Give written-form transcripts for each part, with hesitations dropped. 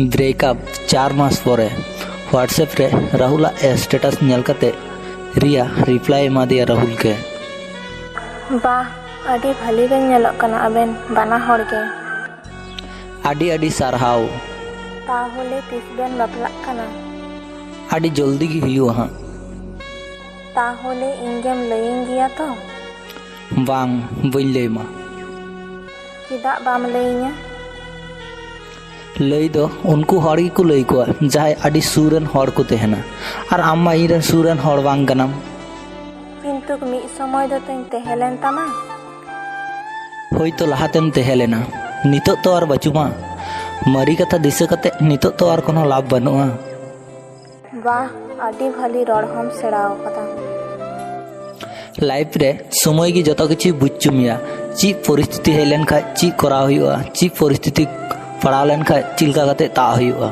Breakup 4 मास परे WhatsApp रे Rahul status nail कते रिया रिप्लाई एमा दिया राहुल के वाह अडी भाली बेन नेलक कना अबेन बाना हड़ के आडी आडी सारहाव ताहले तिस बेन बापलाक कना आडी जल्दी गी हुयुआ हां ताहले इंगेम लयिं गिया तो बांग बइन लैमा चिदा बाम लयिंया लई दो उनको हड़ को लई को जहां आडी सुरन हड़ को तेहना और आम्मा इरन सुरन हड़ बांग कनाम किंतु मी समय दो तइन तेहलेन तमा होय तो लहातेम तेहलेना नितो तो और बचुमा मरी कथा दिसे कते नितो तो और कोनो लाभ बनुआ वाह अडी भाली रड़ हम सेड़ाव कदा लाइफ रे समय की जतो किछि बुच्चुमिया ची परिस्थिति हेलेन खा ची करा हुआ ची परिस्थिति पड़ाव लेन खा चिलका कते ता हुआ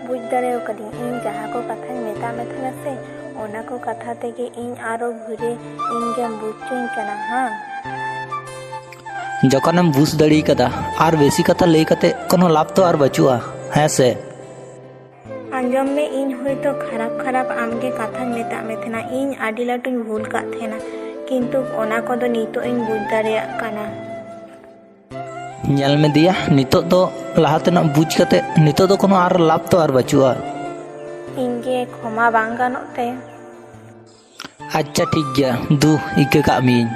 बुझ दारेव कदी इन जहां को कथा मेता मेथना से ओना को कथा तेगे इन आरो घुरे इंगेम बुच्चुइन कना हां जखनम बुझ दड़ी कदा आर बेसी कथा लई कते कोनो लाभ तो आर बचुआ है से अंजम में इन होय तो खराब खराब आमगे कथा मेता मेथना इन आडी लाटुन भूल का थेना किंतु ओना को दो नीतो इन बुझ दारेया कना नेल में दिया नितो तो लहातेना बुझ कते नितो तो कोनो आर लाभ तो आर बचुआ इंगे क्षमा बांग गानोते अच्छा ठीक गया दू इके का मीन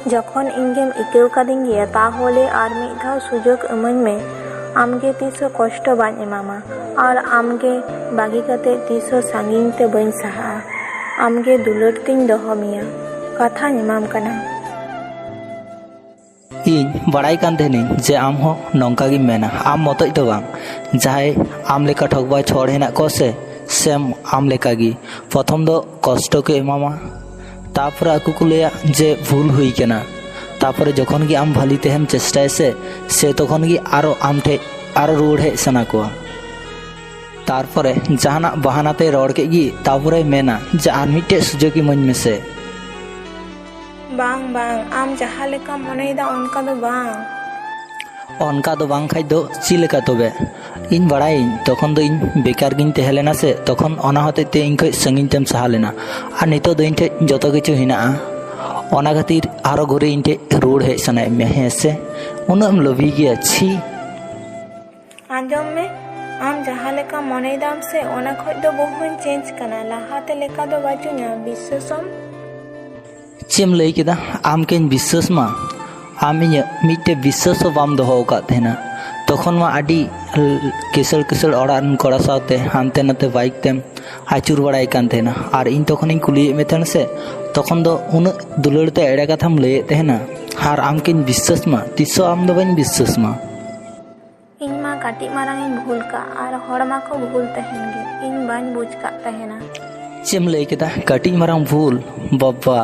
जखन इंगेम इकेव कादिं गिया ताहले आर मिद धाव सुजोग इमाኝ में आमगे तीसो कष्ट बाñ एमामा और आमगे बागी कते तीसो सांगिन ते बाñ साहा आमगे दुलर तिन दोहो मिया कथा एमाम कना इन बड़ाई कान थेनी जे आम हो नौका गी मेना आम मतoj तो बांग जहाय आम लेका ठगबा छोड़ हेना को से सेम आम लेका गी प्रथम दो कष्ट के एमामा तापर आकु को लया जे भूल हुई केना तापर जखन गी आम भाली तेहम चेष्टाय से तखन गी आरो आम ठे आरो रोड हे सना को तारपरे जहाना बहाना ते रोड के गी तापरे मेना जे आर मिटे सुजोग इमाñ में से बांग बांग आम जहा लेका मनेदा उनका दो बांग खाई दो ची लेका तबे इन बड़ाई तखन दो इन बेकार गिन तेहलेना से तखन ओना होते ते इन खै संगिन तेम सहा लेना और नितो दो इन ठे जतो किछु हिनाआ ओना खातिर आरो घुरे इन ठे रोड हे सनाय मे हे से उनम लवी गिया छी आंजम में आम जहा लेका मनेदाम से ओना खै दो बहुन चेंज कना लाहाते लेका दो बाजुना विश्वासम चेम लई केदा आम केन विश्वास मा आम इन मिटे विश्वास बाम दोहो का थेना तखन मा आडी किसल ओड़ान कोड़ा साथे हानते नते बाइक तेम आचुर बड़ाई कान थेना और इन तखन इन कुली मे थेन से तखन दो उन दुलड़ते एड़ा कथाम लई तेहना हार आम केन विश्वास मा तिसो आम दो बाñ विश्वास मा इन मा काटी मारांग इन भूल का और हड़ मा को भूल तहेन गे इन बाñ बुझ का तहेना चेम लई केदा काटी मारांग भूल बाबा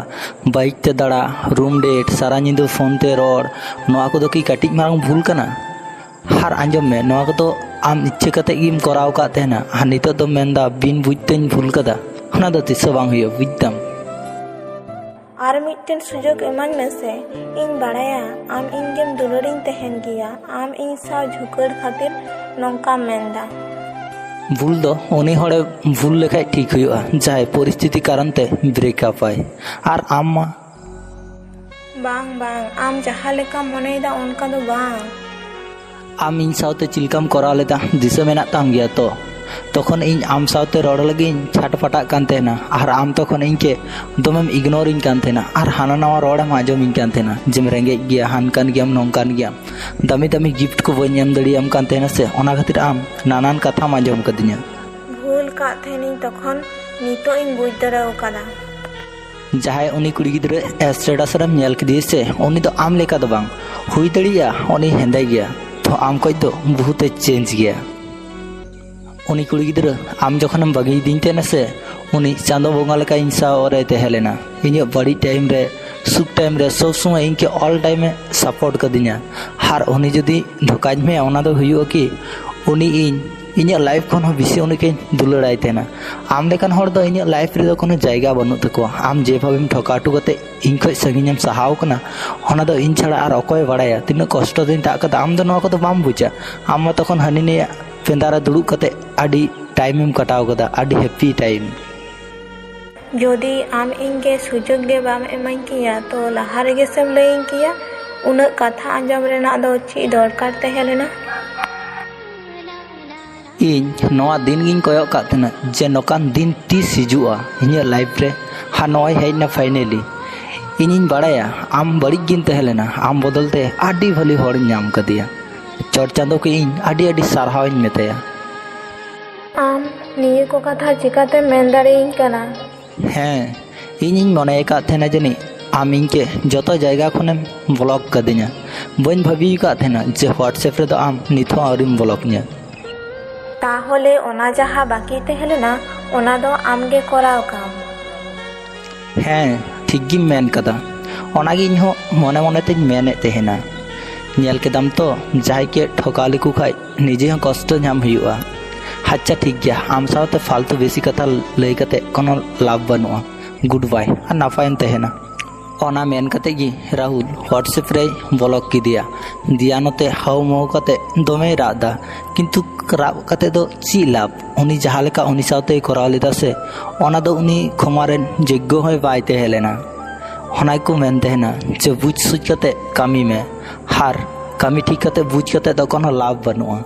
बाइक ते दाड़ा रूम डेट सारा निदो फोन ते रोड नोआ को दो की काटी मारांग भूल कना हार आंजम में नोआ को तो आम इच्छे कते गिम कराव का तेना हार नितो दो मेंदा बिन बुझतेन भूल कदा हना दो तिसो बांग हुयो बुझदम आर मिटन सुजोग इमाñ में से इन बड़ाया आम इंगेम दुलड़िन तहेन गिया आम इन सा झुकड़ खातिर नौका मेंदा भूल दो उनी हड़े भूल लेखाय ठीक हुआ जाए परिस्थिति कारण ते ब्रेकअप आय और आम मा बांग बांग आम जहा लेका मनेदा उनका दो बांग आम इन सावते चिलकाम करा लेदा दिसे मेना ताम गया तो तखन इन आम सावते रोड लगी छाटपटा कान तेना और आम तखन इनके दमेम इग्नोरिंग कान तेना और हाना नवा रोड हम आजमिन कान तेना जेम रेंगे गया हान कान गियाम नों कान गियाम दामी दामी गिफ्ट को बñ एम दड़ियाम कान तेना से ओना खातिर आम नानान कथा आजम कदिया भूल का थेनी तखन नितो इन बुझ दराव कदा जहाय उनी कुड़ी गिद्रे स्टेटस रम नेल कदी से उनी तो आम लेका दो बांग हुई दड़िया उनी हेंदे गया तो आम को तो बहुत चेंज गया उनी कुड़ी गिद्रे आम जखनम बागी दिन तेना से उनी चांदो बोंगा लेका इंसा ओरे तेहलेना इन बड़ी टाइम रे सुख टाइम रे सब समय इनके ऑल टाइम में सपोर्ट कदिया हार उनी जदी धोकाज में ओना दो हुयो कि उनी इन ᱤᱧᱟᱹᱜ ᱞᱟᱭᱤᱯᱷ ᱠᱷᱚᱱ ᱦᱚᱸ ᱵᱮᱥᱤ ᱩᱱᱤᱜᱮᱧ ᱫᱩᱞᱟᱹᱲᱟᱭ ᱛᱟᱦᱮᱱᱟ। ᱟᱢ ᱞᱮᱠᱟᱱ ᱦᱚᱲ ᱫᱚ ᱤᱧᱟᱹᱜ ᱞᱟᱭᱤᱯᱷ ᱨᱮᱫᱚ ᱠᱳᱱᱳ ᱡᱟᱭᱜᱟ ᱵᱟᱹᱱᱩᱜ ᱛᱟᱠᱚᱣᱟ। ᱟᱢ ᱡᱮᱵᱷᱟᱵᱮᱢ ᱴᱷᱚᱠᱟ ᱦᱚᱴᱚ ᱠᱟᱛᱮ ᱤᱧ ᱠᱷᱚᱡ ᱥᱟᱺᱜᱤᱧᱮᱢ ᱥᱟᱦᱟᱣ ᱠᱟᱱᱟ, ᱚᱱᱟ ᱫᱚ ᱤᱧ ᱪᱷᱟᱲᱟ ᱟᱨ ᱚᱠᱚᱭ ᱵᱟᱲᱟᱭᱟ ᱛᱤᱱᱟᱹᱜ ᱠᱚᱥᱴᱚ ᱫᱚᱧ ᱛᱟᱵ ᱠᱟᱫᱟ। ᱟᱢ ᱫᱚ ᱱᱚᱣᱟ ᱠᱚᱫᱚ ᱵᱟᱢ ᱵᱩᱡᱟ। ᱟᱢ ᱢᱟ ᱛᱚᱠᱷᱚᱱ ᱦᱟᱹᱱᱤ ᱱᱤᱭᱟᱹ ᱯᱮᱸᱫᱟ ᱨᱮ ᱫᱩᱲᱩᱵ ᱠᱟᱛᱮ ᱟᱹᱰᱤ ᱴᱟᱭᱤᱢᱮᱢ ᱠᱟᱴᱟᱣ ᱠᱟᱫᱟ, ᱟᱹᱰᱤ ᱦᱮᱯᱤ ᱴᱟᱭᱤᱢ। ᱡᱩᱫᱤ ᱟᱢ ᱤᱧ ᱜᱮ ᱥᱩᱡᱳᱜᱽ ᱜᱮ ᱵᱟᱢ ᱮᱢᱟᱹᱧ ᱠᱮᱭᱟ ᱛᱚ ᱞᱟᱦᱟ ᱨᱮᱜᱮ ᱥᱮᱢ ᱞᱟᱹᱭᱟᱹᱧ ᱠᱮᱭᱟ। ᱩᱱᱟᱹᱜ ᱠᱟᱛᱷᱟ ᱟᱸᱡᱚᱢ ᱨᱮᱱᱟᱜ ᱫᱚ ᱪᱮᱫ ᱫᱚᱨᱠᱟর ᱛᱟᱦᱮᱸ ᱞᱮᱱᱟ? ᱤᱧ ᱱᱚᱣᱟ ᱫᱤᱱ ᱜᱤᱧ ᱠᱚᱭᱚᱜ ᱠᱟᱜ ᱛᱟᱦᱮᱱᱟ ᱡᱮ ᱱᱚᱝᱠᱟᱱ ᱫᱤᱱ ᱛᱤᱥ ᱦᱤᱡᱩᱜᱼᱟ ᱤᱧᱟᱹᱜ ᱞᱟᱭᱤᱯᱷ ᱨᱮ। ᱟᱨ ᱱᱚᱜᱼᱚᱭ ᱦᱮᱡ ᱮᱱᱟ ᱯᱷᱟᱭᱱᱮᱞᱤ। ᱤᱧᱤᱧ ᱵᱟᱲᱟᱭᱟ ᱟᱢ ᱵᱟᱹᱲᱤᱡ ᱜᱤᱧ ᱛᱟᱦᱮᱸ ᱞᱮᱱᱟ, ᱟᱢ ᱵᱚᱫᱚᱞ ᱛᱮ ᱟᱹᱰᱤ ᱵᱷᱟᱹᱞᱤ ᱦᱚᱲᱤᱧ ᱧᱟᱢ ᱠᱟᱫᱮᱭᱟ। ᱪᱚᱴ ᱪᱟᱸᱫᱳ ᱠᱚ ᱤᱧ ᱟᱹᱰᱤ ᱟᱹᱰᱤ ᱥᱟᱨᱦᱟᱣ ᱤᱧ ᱢᱮᱛᱟᱭᱟ। ᱟᱢ ᱱᱤᱭᱟᱹ ᱠᱚ ᱠᱟᱛᱷᱟ ᱪᱤᱠᱟᱹᱛᱮᱢ ᱢᱮᱱ ᱫᱟᱲᱮᱭᱟᱹᱧ ᱠᱟᱱᱟ? ᱦᱮᱸ, ᱤᱧᱤᱧ ᱢᱚᱱᱮ ᱟᱠᱟᱫ ᱛᱟᱦᱮᱱᱟ ᱡᱟᱹᱱᱤᱡ ᱟᱢ ᱤᱧকে ᱡᱚᱛᱚ ᱡᱟᱭᱜᱟ ᱠᱷᱚᱱᱮᱢ ᱵᱞᱚᱠ ᱠᱟᱫᱤᱧᱟ। ᱵᱟᱹᱧ ᱵᱷᱟᱹᱵᱤ ᱟᱠᱟᱫ ᱛᱟᱦᱮᱱᱟ ᱡᱮ ᱦᱳᱣᱟᱴᱥᱮᱯ ᱨᱮᱫᱚ ᱟᱢ ᱱᱤᱛ ᱦᱚᱸ ᱟᱹᱣᱨᱤᱢ ᱵᱞᱚᱠᱤᱧᱟ। তাহলে ওনা যাহা বাকি তাহলে না ওনা দো আমগে করাও কাম। ᱦᱮᱸ, ᱴᱷᱤᱠ ᱜᱮᱢ ᱢᱮᱱ ᱠᱟᱫᱟ। ᱚᱱᱟᱜᱮ ᱤᱧ ᱦᱚᱸ ᱢᱚᱱᱮ ᱢᱚᱱᱮ ᱛᱤᱧ ᱢᱮᱱᱮᱫ ᱛᱟᱦᱮᱱᱟ। ᱧᱮᱞ ᱠᱮᱫᱟᱢ ᱛᱚ, ᱡᱟᱦᱟᱸᱭ কে ঠকাও ᱞᱮᱠᱚ ᱠᱷᱟᱡ ᱱᱤᱡᱮ ᱦᱚᱸ ᱠᱚᱥᱴᱚ ᱧᱟᱢ ᱦᱩᱭᱩᱜᱼᱟ। আচ্ছা ঠিক গিয়া, আম সাথে ফালতু বেশি কথা লই কাতে কোনো লাভ বানুয়া। গুড বাই আর নাপায়েম তাহেনা। ᱚᱱᱟ ᱢᱮᱱ ᱠᱟᱛᱮ ᱜᱮ ᱨᱟᱦᱩᱞ ᱦᱳᱣᱟᱴᱥᱮᱯ ᱨᱮᱭ ᱵᱞᱚᱠ ᱠᱮᱫᱮᱭᱟ। ᱫᱤᱭᱟ ᱱᱚᱛᱮ ᱦᱟᱣ ᱢᱟᱣ ᱠᱟᱛᱮ ᱫᱚᱢᱮᱭ ᱨᱟᱜ ᱫᱟ, ᱠᱤᱱᱛᱩ ᱨᱟᱜ ᱠᱟᱛᱮ ᱫᱚ ᱪᱮᱫ ᱞᱟᱵᱷ? ᱩᱱᱤ ᱡᱟᱦᱟᱸ ᱞᱮᱠᱟ ᱩᱱᱤ ᱥᱟᱶᱛᱮᱭ ᱠᱚᱨᱟᱣ ᱞᱮᱫᱟ ᱥᱮ, ᱚᱱᱟ ᱫᱚ ᱩᱱᱤ ᱠᱷᱚᱢᱟ ᱨᱮᱱ ᱡᱳᱜᱽᱜᱚ ᱦᱚᱸ ᱵᱟᱭ ᱛᱟᱦᱮᱸ ᱞᱮᱱᱟ। ᱚᱱᱟ ᱜᱮᱠᱚ ᱢᱮᱱ ᱛᱟᱦᱮᱱᱟ ᱡᱮ ᱵᱩᱡᱽ ᱥᱩᱡᱽ ᱠᱟᱛᱮ ᱠᱟᱹᱢᱤ ᱢᱮ, ᱟᱨ ᱠᱟᱹᱢᱤ ᱴᱷᱤᱠ ᱠᱟᱛᱮ ᱵᱩᱡᱽ ᱠᱟᱛᱮ ᱫᱚ ᱠᱳᱱᱳ লাভ বানুয়া।